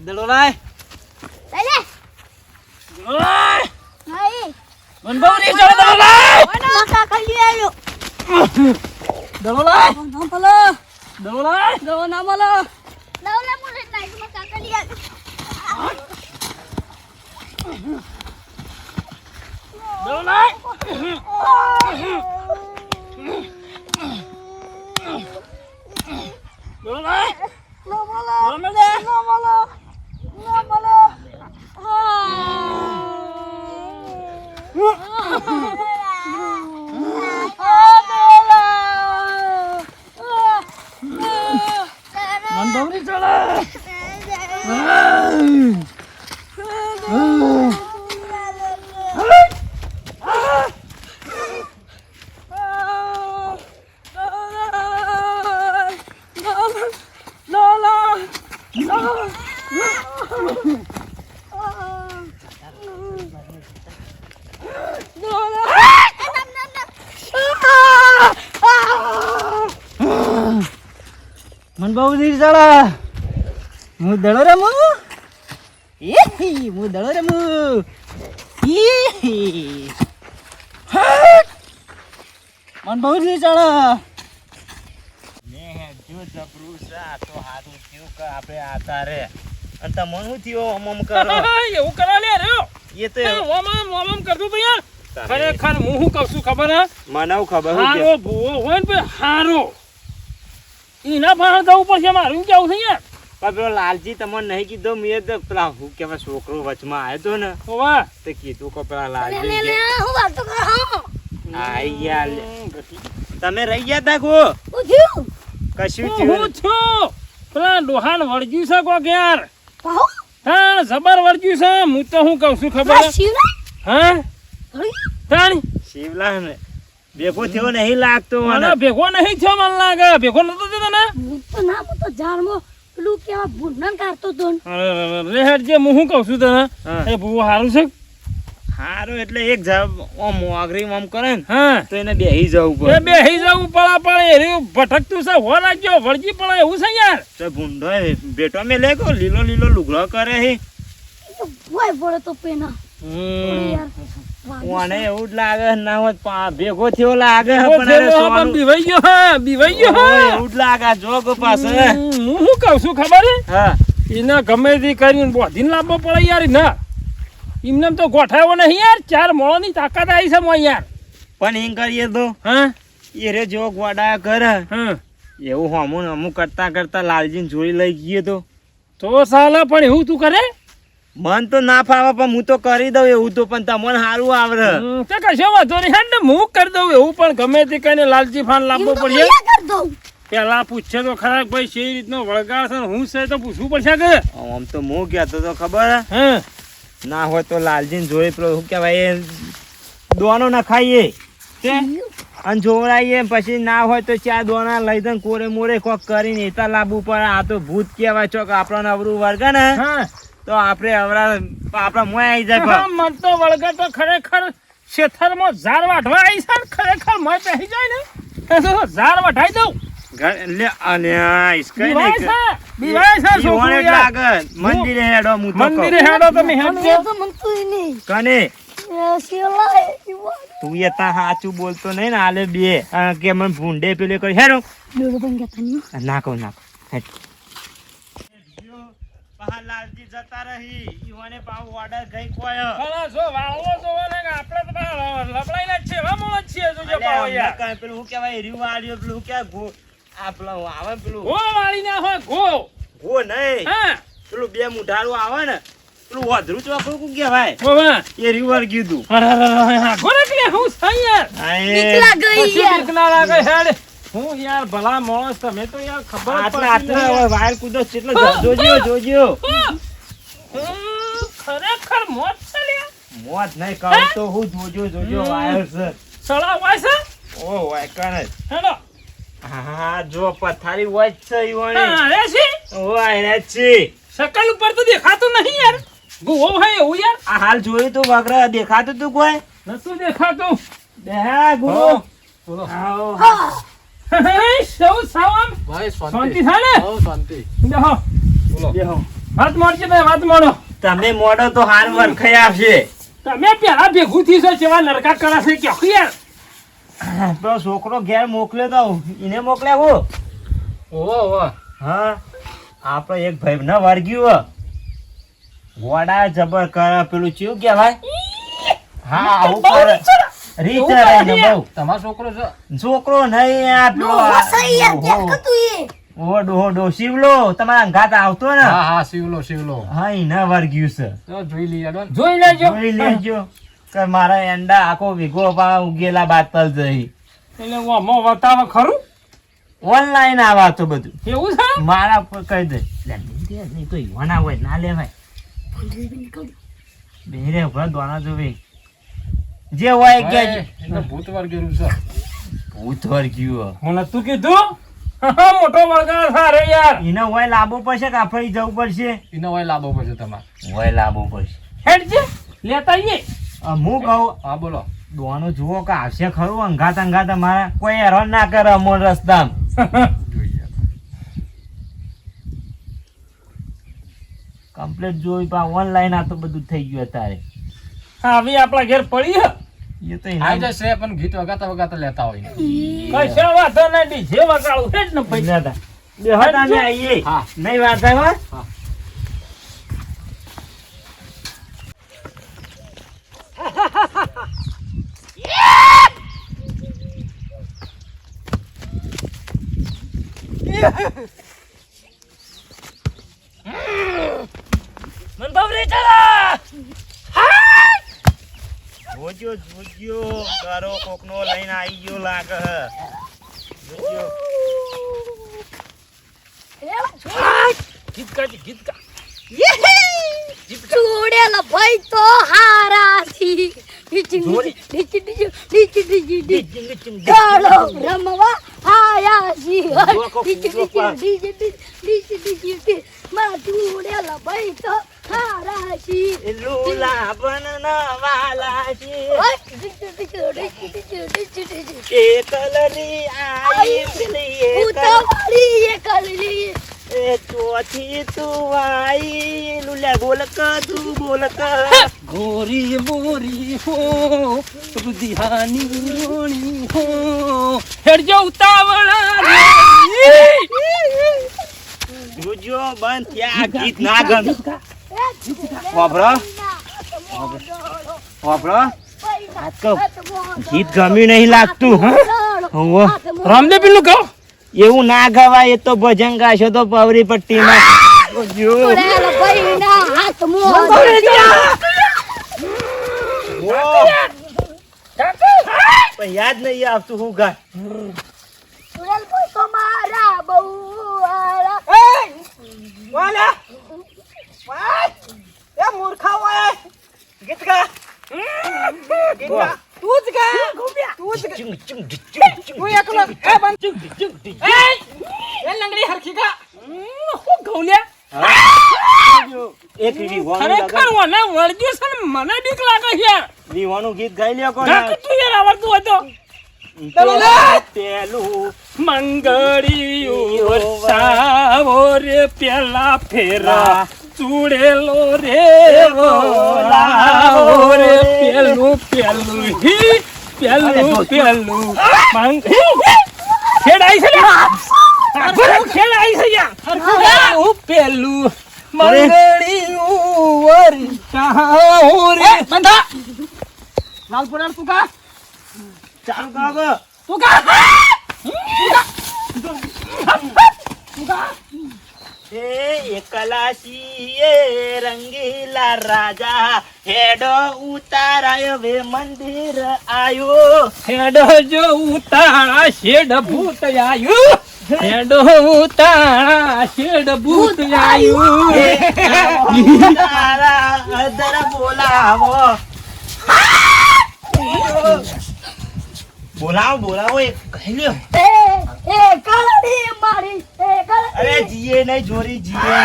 દડો લાય લે દડો લાય નહીં મન બહુ નહીં ચડે દડો લાય ઓનો કાકા લઈ આવ્યો દડો લાય ના ભલો દડો લાય દો ના ભલો લાવ મુલે નાઈ તો કાકા લઈ આવ્યો દડો લાય દડો લાય ના ભલો દડો મેં દે ના ભલો ના ભલો મન બહુ નહીં ચડે મન બહુ નહીં ચડે હું દડો રમું હું દડો રમું મન બહુ નહીં ચડે મેં જો જબરું છે આ તો હારું થયું કે આપણે આતા રે અને તમને શું થયું ઓમ કરો એવું કરા લે રે એ તો ઓમ કરતું તો યાર ખરેખર હું શું કહું છું ખબર હે મને ખબર હું હારો ભૂવો હોય ને હારો એના ભાણ જવું પડશે મારું કેવું છે યાર પણ પેલો લાલજી તમને નહીં કીધું મેં તો પેલા હું કેવાય છોકરો વચમાં આવ્યો તો ને હોવા તો કીધું કે પેલા લે લાલજી લે હું વાતો કર હા આઈ ગયા તમે રહી ગયા તા કો ઉઠ્યું કશું હું થયું છું પેલા ડોહાન વળગ્યું છે કોક યાર પાહો તાણ જબર વળગ્યું છે હું તો શું કહું છું ખબર હે? શિવરા હા તાણ શિવલા ને ભેગો થયો નહીં લાગતો મને મને ભેગો નહીં થયો મને લાગે ભેગો નતો થતો ને હું તો ના હું તો ઝાડમાં પેલું કેવા ભૂંડણ કાઢતો તો ને. રેહેડ જે હું શું કહું છું તને હા. એ ભૂવો સારું છે હારું એટલે એક જવાબ ઓમ આગરી ઓમ કરે ને હા તો એને બેહી જવું એ પડે બેહી જવું પડા પડે એ ભટકતું છે હો લાગ્યો વળગી પડે એવું છે યાર તો ભૂંડો બેટો મે લે કો લીલો લીલો લુગડો કરે હે એ તો ભોય પડે તો પેના યાર ઓને એવું જ લાગે ના હોત ભેગો થયો લાગે પણ એને સોનું- બીવાઈ ગયો હા બીવાઈ ગયો ઓય, હા એવું જ લાગે જો કો પાસે હું શું કહું છું ખબર હે હા એને ગમે તે કરીને બોધીને લાવવો પડે યાર ના એમને તો ગોઠાયો નહીં યાર ચાર મોળોની તાકાત આવી છે મોય યાર પણ એમ કરીએ તો હા એ રે જો ગોડા કરે હા એવું હમું અમુક કરતા કરતા લાલજીને જોઈ લઈ ગયો તો સાલા પણ એવું તું કરે મન તો ના ફાવે પણ હું તો કરી દઉં એવું તો પણ તમને સારું આવડે તે કશો વાંધો નહીં હેડ ને હું કરી દઉં એવું પણ ગમે તે કઈને લાલજી ફાન લાવવો પડશે કર દઉં પેલા પૂછે તો ખરા કે ભાઈ શી રીતનો વળગાડ છે ને હું છે તો પૂછવું પડશે કે આમ તો હું કહેતો તો ખબર હે? હા ના હોય તો લાલજીને જોઈ પેલો શું કહેવાય એ દોનો ના ખાઈએ તે અને જોવડાઈએ પછી ના હોય તો ચાર દોના લઈ દે કોરે મોરે કોક કરીને એતા લાવવું પડે આ તો ભૂત કહેવાય છો કે આપણને અવરું વર્ગે ને હા તો આપણે આપણા મોય આવી જાય હા, મન તો વળગાડ તો ખરેખર શેથરમાં ઝાર વાઢવા આવી છે ને ખરેખર મોય પહેરી જાય ને એ તો ઝાર વઢાઈ દઉં લે અલ્યા ઈસકઈ નહીં બીવાય છે છોકરો ઈવોને જ યાર. લાગે મંદિરે હેડો હું તો કહું. મંદિરે હેડો તમે હેડજો તો મનતું નહીં કને શિવલા તું એ તા સાચું બોલતો નહીં ને આલે બે કે મને ભૂંડે પેલે કરી હેડો ડોડો બંગ ગયા નાખો હેડ લાલજી જતા રહી ઈવોને પાવ ઓર્ડર ગઈ કોયો અલા જો વાળવો જોવો ને કે આપણે તો બા લબડાઈના જ છે વા મોળ જ છે જોજો પાવ યાર પેલું શું કહેવાય રીવ વાળ્યો પેલું કે ગો આ પેલું આવે ને પેલું ગો વાળી ના હોય ગો ગો નહીં હા પેલું બે મુઢારું આવે ને પેલું વધરું ચોકડું શું કહેવાય ગોવા એ રીવર કીધું અરે હા ગોરે કે હું છે યાર નીકળા ગઈ કશું યાર બીક ના લાગે હેડ હું યાર ભલા માણસ તમે તો યાર ખબર આટલા આટલા વાયર કૂદો કેટલો જોજો ખરેખર મોત છે લ્યા મોત નહીં કહું તો હું જોજો વાયર છે સળા વાય છે ઓ વાય કને હેડો હા જો પથારી હોય જ છે ઈવોને હા રે છે વાય રે છે શકલ ઉપર તો દેખાતું નહીં યાર ગો હોય એવું યાર આ હાલ જોયું તું વગર દેખાતું તું કોઈ નતું દેખાતું બેહા ગુરુ બોલો આવો સૌ સાવમ ભાઈ શાંતિ થાય ને શાંતિ બેહો બોલો બેહો વાત મોડશે ભાઈ વાત મોડો તમે મોડો તો હાર વરખાઈ આવશે. તમે પેલા ભેગું થી છો જેવા લડકા કરાશે કે યાર પેલો છોકરો ઘેર મોકલ્યો તો એને મોકલ્યા હું. ઓહો હા આપણે એક ભાઈ ના વર્ગ્યું ગોડા જબર કરે પેલું ચેવું કહેવાય. હા આવું કરે રીત રહીને બહુ. તમારો છોકરો છે છોકરો નહીં આ પેલો સહી યાર ક્યાં કતું એ ઓહો ડોહો શિવલો તમારા અંગાત આવતો ને. હા શિવલો હા એને વર્ગ્યું છે. તો જોઈ લેજો જોઈ લેજો કે મારા એંડા આખો વીઘો પા ઉગેલા બાતલ જઈ. એટલે હું મો બતાવે ખરું ઓનલાઈન આવા તો બધું એવું છે મારા પર કહી દે નહીં તો યુવાના હોય ના લેવાય. બેરે ઉભા દોણા જોવે જે હોય કે ભૂત વર્ગેલું છે ભૂત વર્ગ્યું મને તું કીધું મોટો વર્ગા સારો યાર એને હોય લાવવો પડશે કે આપણે જવું પડશે. એનો હોય લાવવો પડશે તમારે હોય લાવવો પડશે. હેડ છે લેતા આવીએ હું કહું હા બોલો દોવાનું જુઓ કે આવશે ખરું અંગાત અમારા કોઈ હેરાન ના કરે અમોલ રસ્તામાં. કમ્પ્લીટ જોઈ પા ઓનલાઈન આ તો બધું થઈ ગયું અત્યારે. હા હવે આપણા ઘેર પડી હે એ તો એના જશે પણ ગીત વગાતા લેતા હોય કશા વાતો નહીં ડીજે વગાડું છે જ ને ભાઈ લેતા. બેહતા ને આઈએ. હા. નહીં વાત આવે હા. મન બાવરે ચલા જોજો કરો કોકનો લઈને આવી ગયો લાગે હે. જોજો ગીત કા છોડેલા ભાઈ તો હારા થી ગાળો રમવા આયા છી મારા છોડેલા ભાઈ તો હારા છી લુલા બનના વાલા છે એ કલરી આઈ પેલી ઉતાવળી એ કલરી એ ચોથી તું આઈ લુલા બોલક તું બોલક ગોરી બોરી હો રુધિહાની રોણી હો હેડજો ઉતાવળા જોજો બંધ થયા ગીત ના ગમે. વાપરો ગીત ગમ્યું નહીં લાગતું. રામદેવ પેલું કહો એવું ના ગવાય. એ તો ભજન ગાશો તો પવરી પટ્ટીમાં યાદ નહીં આવતું હું ગા. ગીત ગાઈ લ્યો કોણ પેલું મંગળીઓ વરસાવો રે પેલા ફેરા ચૂડેલો રે વોલાવો રે પેલું મંગ ખેડાઈ છે ખેડાઈ છે યાર પેલું મંગળીઓ વરસાવો રે બંધા લાલપુરા તું કા ચાલુ કાગો તું કા એકલાસી એ રંગીલા રાજા હેડો ઉતારાયો વે મંદિર આયો. હેડો જો ઉતાળા શેડ ભૂત આયુ હેડો ઉતાળા શેડ ભૂત આયુ તારા અદર બોલાવો બોલાવો એક કહી લ્યો. અરે જીએ નહીં જોરી જીએ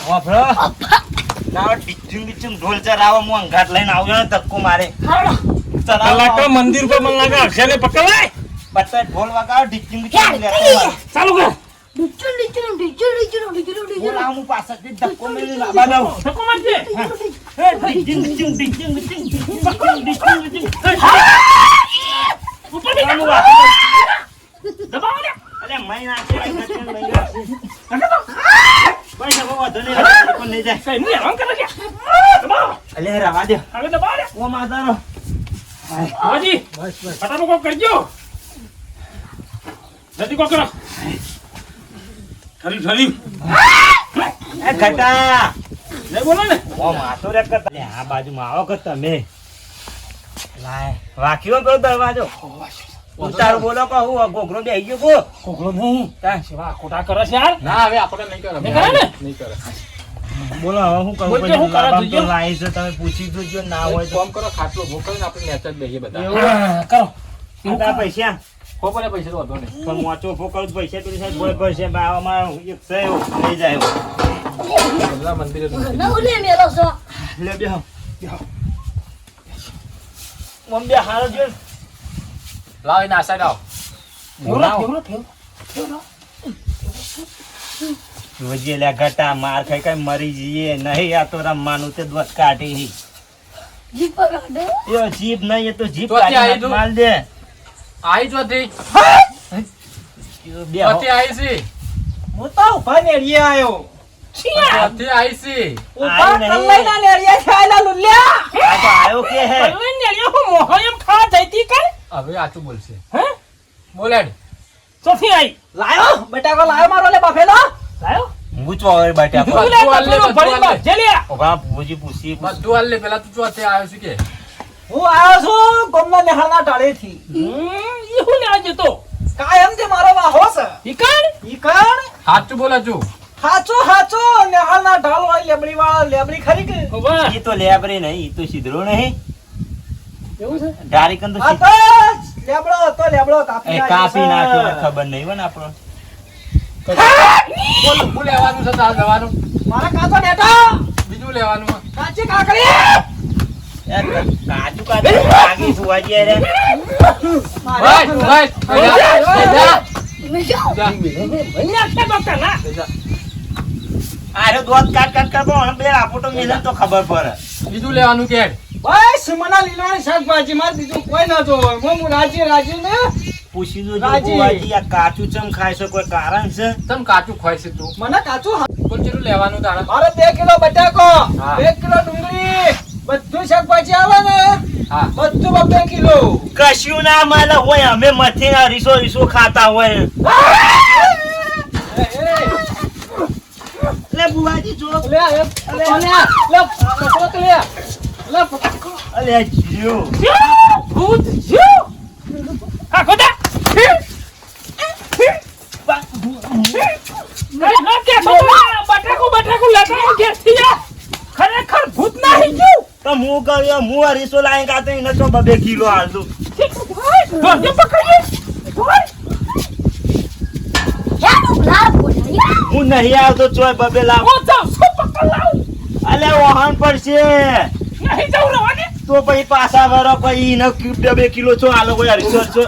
વાપરો લાવ ડીચું ઢોલ ચરાવો હું અંગાટ લઈને આવ્યો ને ધક્કો મારે કલાકા મંદિર પર મને લાગે અક્ષરે પકડાય બતા ઢોલ વગાડો ડીચું લેતો ચાલુ કર ડીચું ડીચું ડીચું ડીચું ડીચું ડીચું બોલાવ હું પાછળથી ધક્કો મેલી લાંબા દઉં. ધક્કો મારજે. ઉપર બેઠા. દબાવો લે. અરે મય નાખે, મય નાખે. ભાઈ જવો વાંધો નહીં, પણ નહીં જાય. કઈ નહીં હેરાન કરે છે. દબાવો. અલે રવા દે. હવે દબાવો લે. ઓ માતાનો. બાજી ફટાફટ કોક કરજો. જલ્દી કોક કરો. ઠરી એ ઘટા. નહીં બોલો ને. ઓ માતો રે કરતા. અલે આ બાજુમાં આવો કે તમે. લાય વાક્યો કરો દરવાજો. ઉતારો બોલો કહો હું ગોગરો બેહી ગયો કો. કોકડો નહીં. કાંઈ. સેવા ખોટા કરે છે યાર. ના હવે આપણે નહીં કરે નહીં કરે ને? નહીં કરે બોલો હવે હું કરું? બોલજો, પછી હું કરો લાબામ જોજો. તો લાવી છે, તમે પૂછી જોજો ના હોય તો. ફોન કરો ખાટલો ભૂકો ને આપણે નેચર બેહીએ બધા હા, કરો. આ પૈસા ખોપરે પૈસા તો વધો નહીં પણ મોચો ફોકળ પૈસા પેલી સાહેબ બોય પડશે બા અમારા એક છે એવું લઈ જાય એવું. બધા મંદિરે તો ના ઉલે મેલો છો લે બેહો મમ્મી હારો જો લાવ એને આ સાઈડ આવ ફેવરો, ફેવરો. રોજે લે ઘટા માર ખાઈ કઈ મરી જઈએ નહીં આ તો રમવાનું તે દોત કાઢી જીપ પકડે એ જીપ નહીં એ તો જીપ તો ત્યાં કાઢી આવી માલ દે આઈ જોતી બેહો જોતી આઈ છે હું તો ઉભા નેડીએ આયો છીયા. જોતી આઈ છે ઉભા નહીં. કલ્લાઈના નેડીએ ખાયલા લુલ્યા આ તો આયો કે હે પલ્લે નેળિયો હું મોહો એમ ખાવા જઈતી કઈ? હવે આચું બોલશે હે? બોલેડ ચોથી આઈ. લાયો બટાકો લાયો મારો લે બફેલો લાયો? હું ચોર બેઠા તું લે, તપેલું ભરી બાજે લે. ઓગા પૂજી પૂછી બધું હાલ લે પેલા તું ચોથી આવ્યો છે કે હું આયો છું ગોમના નેહાળના ટાળેથી ઈ હું લે આજે તો. કાયમ જે મારો વાહો છે ઈ કાણ? ઈ કણ સાચું બોલા છું હાચો હાચો નેહાળના ઢાલ વાળી લેબડી વાળા લેબડી ખરી કે ખબર. ઈ તો લેબરે નહીં ઈ તો સીધરો નહીં એવું છે? ડારી કન તો આ તો લેબડો કાપી કાપી નાખ્યો નાખ્યો છે. ખબર નહીં હોય ને આપણો બોલ હું લેવાનું છે તાર જવાનું મારા કાચો નેટા બીજું લેવાનું કાચી કાકડી કાજુ કાજુ લાગી સુવાજી રે ભાઈ ભાઈ મેજો અહીંયા છે ડોક્ટર ના. આરે દોત કાટ કાટ કરબો અને બે આપોટો મેલન તો ખબર પડે બીજું લેવાનું કે ભાઈ સિમના લીલાની શાકભાજી માં બીજું કોઈ ના જોવે હું રાજી ને પૂછી દો રાજી. જોવાજી આ કાચું ચમ ખાય છે કોઈ કારણ છે તમ કાચું ખોય છે તું મને કાચું બોલ કેટલું લેવાનું તારે મારે 2 કિલો બટાકો હા. 1 કિલો ડુંગળી બધું શાકભાજી આવે ને હા બધું 2 કિલો કશું ના મળે હોય અમે મથી ના રીસો રીસો ખાતા હોય લે બુવાજી જો લે લે પકડ અલે જીઓ જ્યો, ભૂત જ્યો. હા, ખોટા. કઈ ન કે છોકરા, બટાકું લેતા આવો ઘેરથી જા. ખરેખર ભૂત નાહી ગયું. તો હું કર્યો હું આ રીસો લાઈ ગાતો એને તો 2 કિલો આલતું ધોધે પકડીએ. ધોય. ક્યાં ઉલા બોલ્યા હું નહીં આવતો ચોય 2 લાવ હું જાઉં છું, પકડ લાવું. અલે વાહન પડશે નહીં જાઉં રવાને. તો પછી પાછા વરો પછી એને 2 કિલો છો આલો કોઈ રિસોર્ટ છો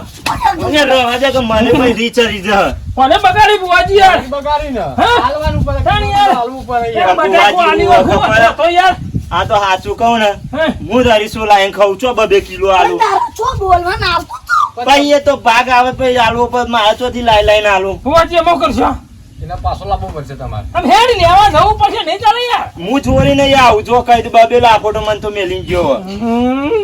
મને રવા દે કે મને પછી રીચરી જ કોને બગાડી બુવાજી યાર? બગાડી ને હા? હાલવાનું પડે તાણી યાર. હાલવું પડે યાર, યાર. બટાકું આની વખત હતો યાર. આ તો સાચું કહું ને હે? હું તારી શું લાઈન ખાઉં છો 2 કિલો આલુ તારો છો બોલવા ના આવતો તો પછી એ તો ભાગ આવે પછી આલુ પર મારે ચોથી લાઈ લાઈને આલુ બુવાજી એમ કરશો. એને પાછો લાવવો પડશે તમારે આમ હેડ લેવા જવું પડશે, નહીં ચાલે યાર. હું ચોરી નહીં આવું જો કઈ તો 2 લાખોટો મને તો મેલી ગયો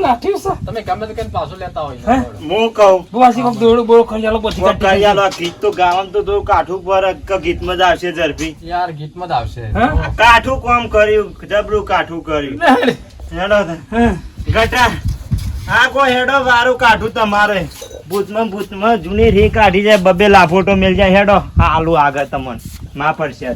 નાખ્યું છે. તમે ગમે તે કઈ પાછો લેતા હોય હે? ને હું કહું બુવાજી કોક દોડું બોલો કરી આલો બધી કાઢી કરી આલો આ ગીત તો ગાવાનું તો થોડું કાઠું પર ગીતમાં જ આવશે ઝડપી યાર ગીતમાં જ આવશે હા? કાઠું કામ કર્યું જબરું કાઠું કર્યું હેડ. હેડો તે. ગટા આ કોઈ હેડો વારું કાઠું તમારે ભૂતમાં જૂની રી કાઢી જાય 2 લાફોટો મેલ જાય હેડો આલુ આગળ તમને માં પડશે